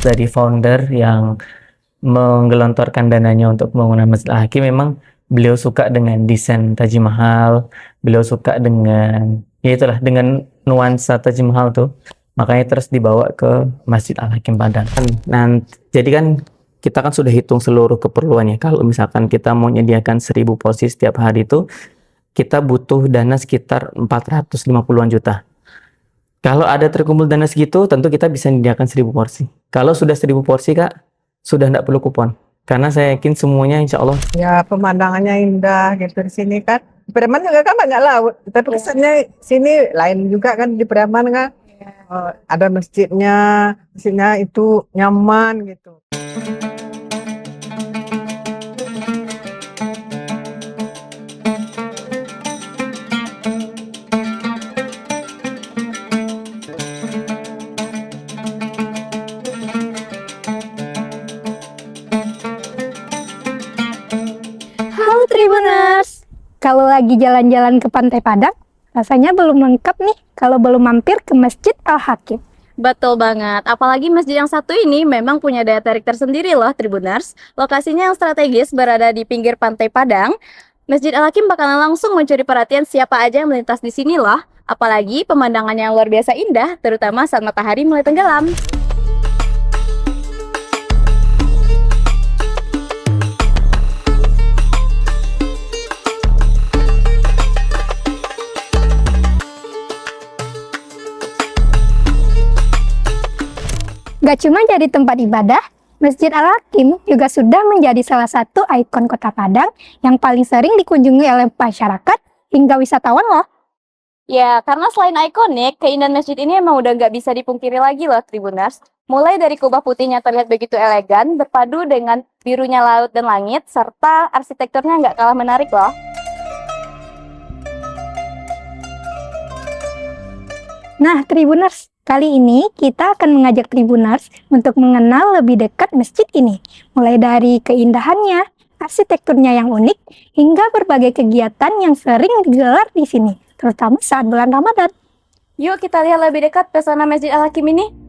dari founder yang menggelontorkan dananya untuk pembangunan Masjid Al-Hakim, memang beliau suka dengan desain Taj Mahal, beliau suka dengan, ya itulah, dengan nuansa Taj Mahal tuh. Makanya terus dibawa ke Masjid Al-Hakim Padang. Jadi kan kita kan sudah hitung seluruh keperluannya. Kalau misalkan kita mau menyediakan 1000 porsi setiap hari itu, kita butuh dana sekitar 450-an juta. Kalau ada terkumpul dana segitu, tentu kita bisa menyediakan 1000 porsi. Kalau sudah 1000 porsi, Kak, sudah tidak perlu kupon. Karena saya yakin semuanya insya Allah. Ya, pemandangannya indah gitu di sini kan. Di Preman juga kan banyak laut. Tapi kesannya sini lain juga kan di Preman kan. Ada masjidnya itu nyaman gitu. Halo Tribuners, kalau lagi jalan-jalan ke Pantai Padang, rasanya belum lengkap nih kalau belum mampir ke Masjid Al-Hakim. Betul banget, apalagi masjid yang satu ini memang punya daya tarik tersendiri loh Tribuners. Lokasinya yang strategis berada di pinggir Pantai Padang. Masjid Al-Hakim bakalan langsung mencuri perhatian siapa aja yang melintas di sini loh. Apalagi pemandangannya yang luar biasa indah, terutama saat matahari mulai tenggelam. Gak cuma jadi tempat ibadah, Masjid Al-Hakim juga sudah menjadi salah satu ikon kota Padang yang paling sering dikunjungi oleh masyarakat hingga wisatawan loh. Ya, karena selain ikonik, keindahan masjid ini emang udah nggak bisa dipungkiri lagi loh Tribuners. Mulai dari kubah putihnya terlihat begitu elegan, berpadu dengan birunya laut dan langit, serta arsitekturnya nggak kalah menarik loh. Nah Tribuners, kali ini kita akan mengajak Tribuners untuk mengenal lebih dekat masjid ini. Mulai dari keindahannya, arsitekturnya yang unik, hingga berbagai kegiatan yang sering digelar di sini, terutama saat bulan Ramadan. Yuk kita lihat lebih dekat pesona Masjid Al-Hakim ini.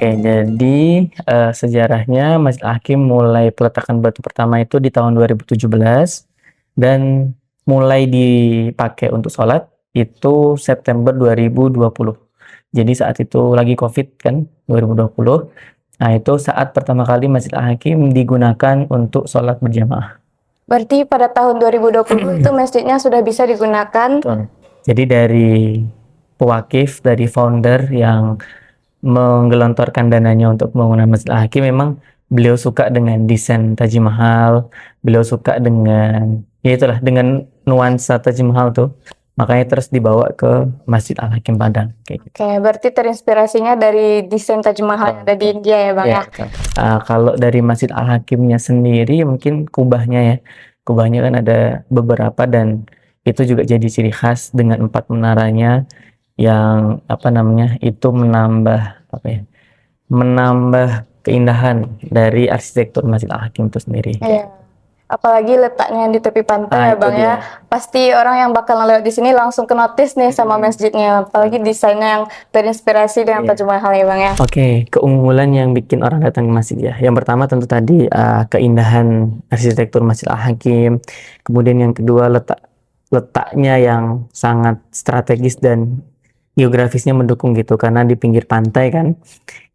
Oke, jadi sejarahnya Masjid Al-Hakim mulai peletakan batu pertama itu di tahun 2017 dan mulai dipakai untuk sholat itu September 2020. Jadi saat itu lagi COVID kan, 2020. Nah itu saat pertama kali Masjid Al-Hakim digunakan untuk sholat berjamaah. Berarti pada tahun 2020 itu masjidnya sudah bisa digunakan. Betul. Jadi dari pewakif, dari founder yang menggelontorkan dananya untuk pembangunan Masjid Al-Hakim, memang beliau suka dengan desain Taj Mahal, beliau suka dengan, ya itulah, dengan nuansa Taj Mahal tuh. Makanya terus dibawa ke Masjid Al-Hakim Padang. Kayak gitu. Oke, berarti terinspirasinya dari desain Taj Mahal yang ada di India ya Bang ya? Betul. Kalau dari Masjid Al-Hakimnya sendiri mungkin kubahnya ya. Kubahnya kan ada beberapa dan itu juga jadi ciri khas dengan 4 menaranya yang itu menambah keindahan dari arsitektur Masjid Al-Hakim itu sendiri. Iya. Apalagi letaknya di tepi pantai ya itu Bang ya. Pasti orang yang bakal lewat di sini langsung ke notice nih sama masjidnya. Apalagi desainnya yang terinspirasi dengan Taj Mahal ya Bang ya. Oke, keunggulan yang bikin orang datang ke masjid ya. Yang pertama tentu tadi keindahan arsitektur Masjid Al-Hakim. Kemudian yang kedua letaknya yang sangat strategis dan geografisnya mendukung gitu karena di pinggir pantai kan.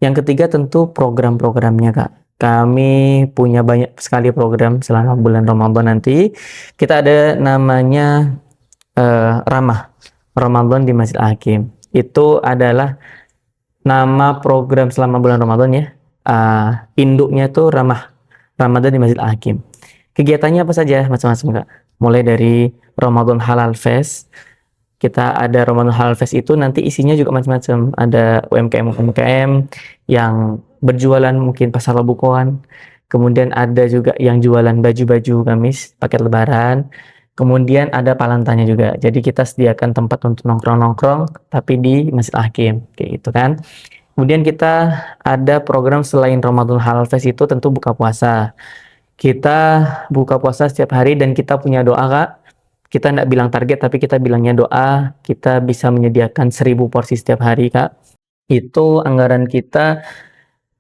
Yang ketiga tentu program-programnya Kak. Kami punya banyak sekali program selama bulan Ramadan nanti. Kita ada namanya Ramah Ramadan di Masjid Al-Hakim. Itu adalah nama program selama bulan Ramadan ya. Induknya itu Ramah Ramadan di Masjid Al-Hakim. Kegiatannya apa saja? Macam-macam Kak. Mulai dari Ramadan Halal Fest. Kita ada Ramadan Halal Fest itu nanti isinya juga macam-macam. Ada UMKM yang berjualan mungkin pasar Labukoan. Kemudian ada juga yang jualan baju-baju gamis paket lebaran. Kemudian ada palantanya juga. Jadi kita sediakan tempat untuk nongkrong-nongkrong tapi di Masjid Al-Hakim kayak gitu kan. Kemudian kita ada program selain Ramadan Halal Fest itu tentu buka puasa. Kita buka puasa setiap hari dan kita punya doa, Kak. Kita nggak bilang target, tapi kita bilangnya doa. Kita bisa menyediakan 1.000 porsi setiap hari, Kak. Itu anggaran kita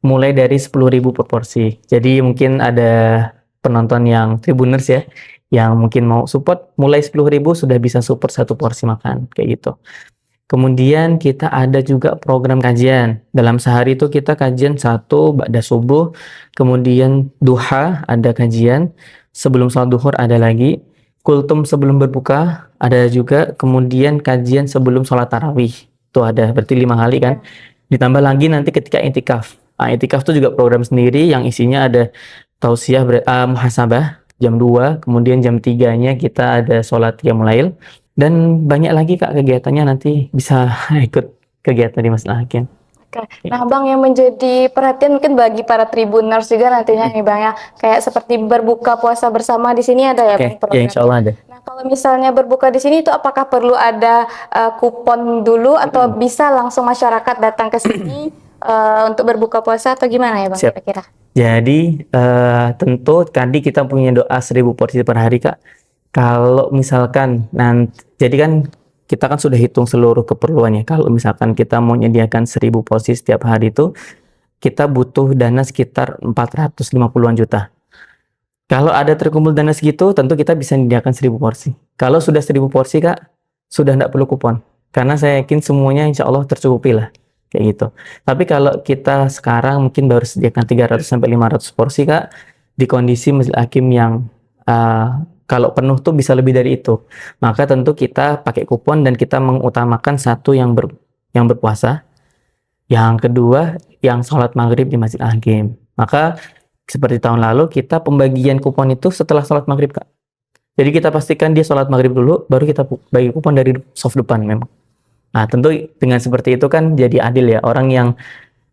mulai dari 10.000 per porsi. Jadi mungkin ada penonton yang Tribuners ya, yang mungkin mau support, mulai 10.000 sudah bisa support 1 porsi makan, kayak gitu. Kemudian kita ada juga program kajian. Dalam sehari itu kita kajian 1 ba'da subuh, kemudian duha ada kajian, sebelum sholat duhur ada lagi, kultum sebelum berbuka ada juga, kemudian kajian sebelum sholat tarawih. Itu ada, berarti 5 kali kan. Ditambah lagi nanti ketika i'tikaf. I'tikaf itu juga program sendiri yang isinya ada tausiah, muhasabah jam 2, kemudian jam 3-nya kita ada sholat qiyamul lail. Dan banyak lagi Kak kegiatannya, nanti bisa ikut kegiatan di Masjid Al-Hakim. Oke. Nah, Bang, yang menjadi perhatian mungkin bagi para Tribuners juga nantinya nih Bang ya, kayak seperti berbuka puasa bersama di sini ada ya Bang Ya programnya? insya Allah ada. Nah, kalau misalnya berbuka di sini itu apakah perlu ada kupon dulu atau bisa langsung masyarakat datang ke sini untuk berbuka puasa atau gimana ya Bang Siap. kira-kira? Jadi tentu tadi kita punya doa 1.000 porsi per hari Kak. Kalau misalkan nanti, jadi kan kita kan sudah hitung seluruh keperluannya. Kalau misalkan kita mau menyediakan 1.000 porsi setiap hari itu, kita butuh dana sekitar 450-an juta. Kalau ada terkumpul dana segitu, tentu kita bisa menyediakan 1.000 porsi. Kalau sudah 1.000 porsi Kak, sudah tidak perlu kupon. Karena saya yakin semuanya insya Allah tercukupi lah. Kayak gitu. Tapi kalau kita sekarang mungkin baru sediakan 300-500 porsi Kak, di kondisi Masjid Al-Hakim yang kalau penuh tuh bisa lebih dari itu. Maka tentu kita pakai kupon dan kita mengutamakan 1 yang berpuasa. Yang kedua, yang sholat maghrib di Masjid Al-Hakim. Maka seperti tahun lalu kita pembagian kupon itu setelah sholat maghrib Kak. Jadi kita pastikan dia sholat maghrib dulu, baru kita bagi kupon dari soft depan memang. Nah tentu dengan seperti itu kan jadi adil ya. Orang yang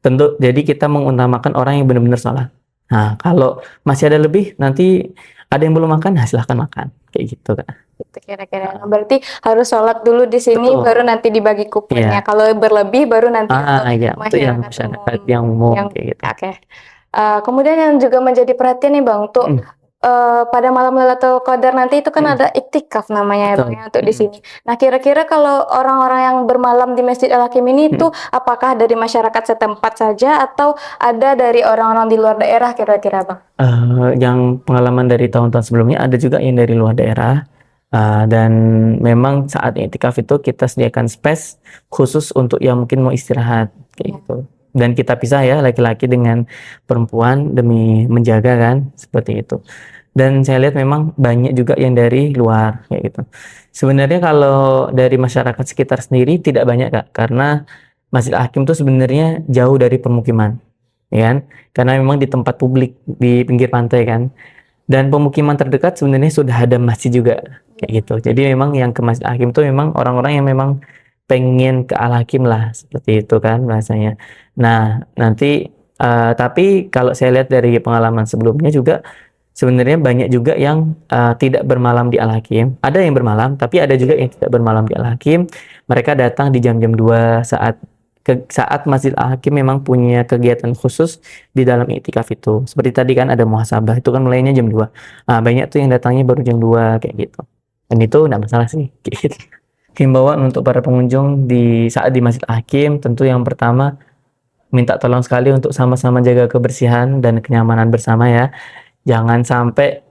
tentu, jadi kita mengutamakan orang yang benar-benar sholat. Nah kalau masih ada lebih, nanti ada yang belum makan, nah silahkan makan. Kayak gitu Kak. Gitu kira-kira. Nah, berarti harus sholat dulu di sini, Betul. baru nanti dibagi kuponnya. Iya. Kalau berlebih baru nanti untuk Iya, itu yang masyarakat yang umum kayak gitu. Oke. Kemudian yang juga menjadi perhatian nih Bang, untuk pada malam Lailatul Qadar nanti itu kan ada iktikaf namanya ya Bang Betul. ya, untuk di sini. Nah, kira-kira kalau orang-orang yang bermalam di Masjid Al-Hakim ini itu apakah dari masyarakat setempat saja atau ada dari orang-orang di luar daerah kira-kira Bang? Yang pengalaman dari tahun-tahun sebelumnya ada juga yang dari luar daerah. Dan memang saat iktikaf itu kita sediakan space khusus untuk yang mungkin mau istirahat kayak gitu. Dan kita pisah ya, laki-laki dengan perempuan demi menjaga kan, seperti itu. Dan saya lihat memang banyak juga yang dari luar kayak gitu. Sebenarnya kalau dari masyarakat sekitar sendiri tidak banyak Kak, karena Masjid Al-Hakim itu sebenarnya jauh dari permukiman, ya kan? Karena memang di tempat publik di pinggir pantai kan. Dan pemukiman terdekat sebenarnya sudah ada masjid juga kayak gitu. Jadi memang yang ke Masjid Al-Hakim itu memang orang-orang yang memang pengen ke Al-Hakim lah, seperti itu kan bahasanya. Nah nanti tapi kalau saya lihat dari pengalaman sebelumnya juga sebenarnya banyak juga yang tidak bermalam di Al-Hakim. Ada yang bermalam, tapi ada juga yang tidak bermalam di Al-Hakim. Mereka datang di jam-jam 2 saat Masjid Al-Hakim memang punya kegiatan khusus di dalam iktikaf itu. Seperti tadi kan ada muhasabah, itu kan mulainya jam 2. Banyak tuh yang datangnya baru jam 2 kayak gitu. Dan itu enggak masalah sih kayak gitu. Himbauan untuk para pengunjung saat di Masjid Al-Hakim, tentu yang pertama minta tolong sekali untuk sama-sama jaga kebersihan dan kenyamanan bersama ya. Jangan sampai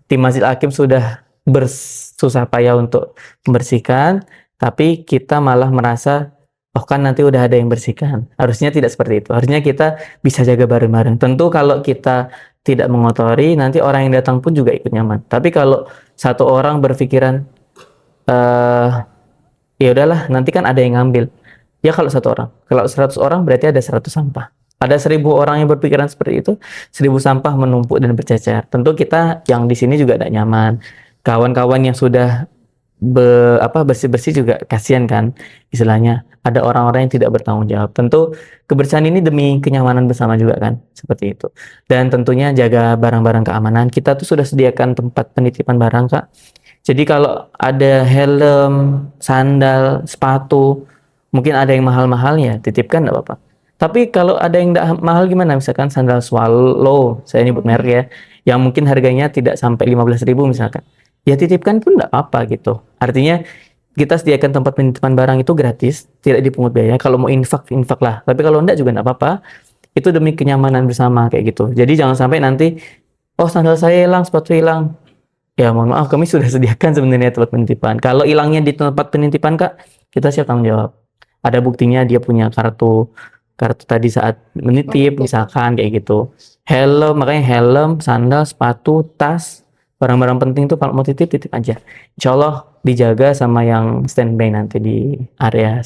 tim Masjid Al-Hakim sudah bersusah payah untuk membersihkan, tapi kita malah merasa oh kan nanti udah ada yang bersihkan. Harusnya tidak seperti itu. Harusnya kita bisa jaga bareng-bareng. Tentu kalau kita tidak mengotori, nanti orang yang datang pun juga ikut nyaman. Tapi kalau satu orang berpikiran ya udahlah nanti kan ada yang ngambil. Ya kalau satu orang. Kalau 100 orang berarti ada 100 sampah. Ada 1.000 orang yang berpikiran seperti itu, 1.000 sampah menumpuk dan bercecer. Tentu kita yang di sini juga tidak nyaman. Kawan-kawan yang sudah bersih-bersih juga kasihan kan istilahnya. Ada orang-orang yang tidak bertanggung jawab. Tentu kebersihan ini demi kenyamanan bersama juga kan, seperti itu. Dan tentunya jaga barang-barang keamanan. Kita tuh sudah sediakan tempat penitipan barang Kak. Jadi kalau ada helm, sandal, sepatu, mungkin ada yang mahal-mahalnya, titipkan enggak apa-apa. Tapi kalau ada yang nggak mahal gimana? Misalkan sandal Swallow, saya nyebut merek ya, yang mungkin harganya tidak sampai 15.000 misalkan. Ya titipkan pun nggak apa-apa gitu. Artinya kita sediakan tempat penitipan barang itu gratis, tidak dipungut biaya. Kalau mau infak, infak lah. Tapi kalau enggak juga nggak apa-apa. Itu demi kenyamanan bersama kayak gitu. Jadi jangan sampai nanti, oh sandal saya hilang, sepatu hilang. Ya mohon maaf, kami sudah sediakan sebenarnya tempat penitipan. Kalau hilangnya di tempat penitipan Kak, kita siap tanggung jawab. Ada buktinya dia punya kartu tadi saat menitip misalkan kayak gitu. Helm, makanya helm, sandal, sepatu, tas, barang-barang penting tuh kalau mau titip aja. Insya Allah dijaga sama yang standby nanti di area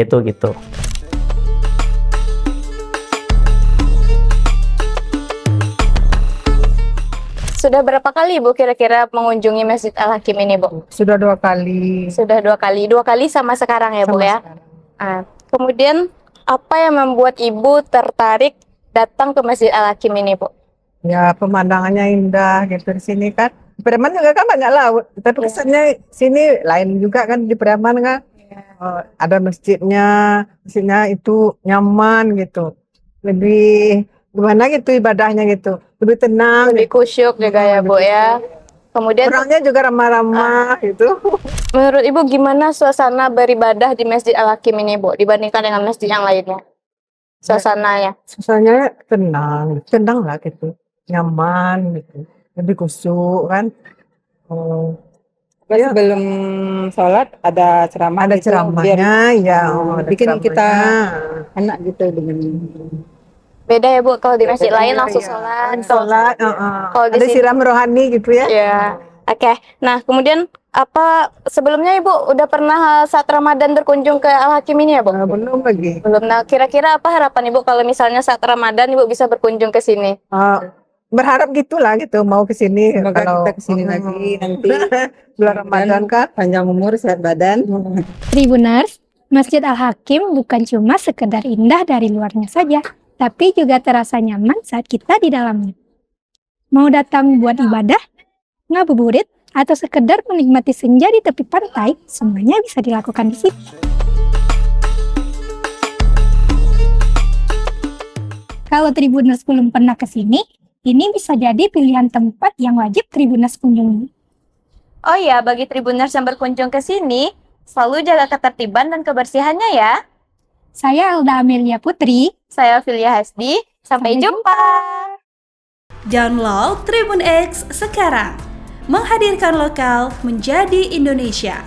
itu gitu. Sudah berapa kali Ibu kira-kira mengunjungi Masjid Al-Hakim ini, Bu? Sudah 2 kali. Sudah 2 kali. 2 kali sama sekarang ya, Bu Sama ya? sekarang. Ah, kemudian apa yang membuat Ibu tertarik datang ke Masjid Al-Hakim ini, Bu? Ya pemandangannya indah gitu di sini kan. Di Preman juga kan banyak laut, tapi Iya. kesannya sini lain juga kan di Preman kan. Ada masjidnya itu nyaman gitu. Lebih gimana gitu ibadahnya gitu. Lebih tenang. Lebih khusyuk juga ya, Bu ya. Kemudian Orangnya juga ramah-ramah gitu. menurut Ibu gimana suasana beribadah di Masjid Al-Hakim ini, Bu, dibandingkan dengan masjid yang lainnya? Suasananya. Suasananya tenang lah gitu. Nyaman gitu. Lebih khusyuk kan. Oh, Terus Iya. sebelum sholat ada ceramah ada gitu, biar ceramahnya ya. Ada bikin kita ceramahnya. enak gitu dengan Beda ya, Bu, kalau di masjid Beda, lain iya, langsung iya. sholat. Sholat, Kalau di ada sini- siram rohani gitu ya. Ya. Oke. Nah, kemudian apa sebelumnya Ibu udah pernah saat Ramadan berkunjung ke Al-Hakim ini ya, Bu? Belum lagi. Belum. Nah, kira-kira apa harapan Ibu kalau misalnya saat Ramadan Ibu bisa berkunjung ke sini? Berharap gitulah gitu mau ke sini semoga kalau kita kesini lagi nanti bulan Ramadan kan. panjang umur, sehat badan. Tribuners, Masjid Al-Hakim bukan cuma sekedar indah dari luarnya saja, tapi juga terasa nyaman saat kita di dalamnya. Mau datang buat ibadah, ngabuburit, atau sekedar menikmati senja di tepi pantai, semuanya bisa dilakukan di sini. Kalau Tribuners belum pernah ke sini, ini bisa jadi pilihan tempat yang wajib Tribuners kunjungi. Oh iya, bagi Tribuners yang berkunjung ke sini, selalu jaga ketertiban dan kebersihannya ya. Saya Elda Amelia Putri. Saya Filia Hasdi, sampai Sampai jumpa. Download Tribun X sekarang. Menghadirkan lokal menjadi Indonesia.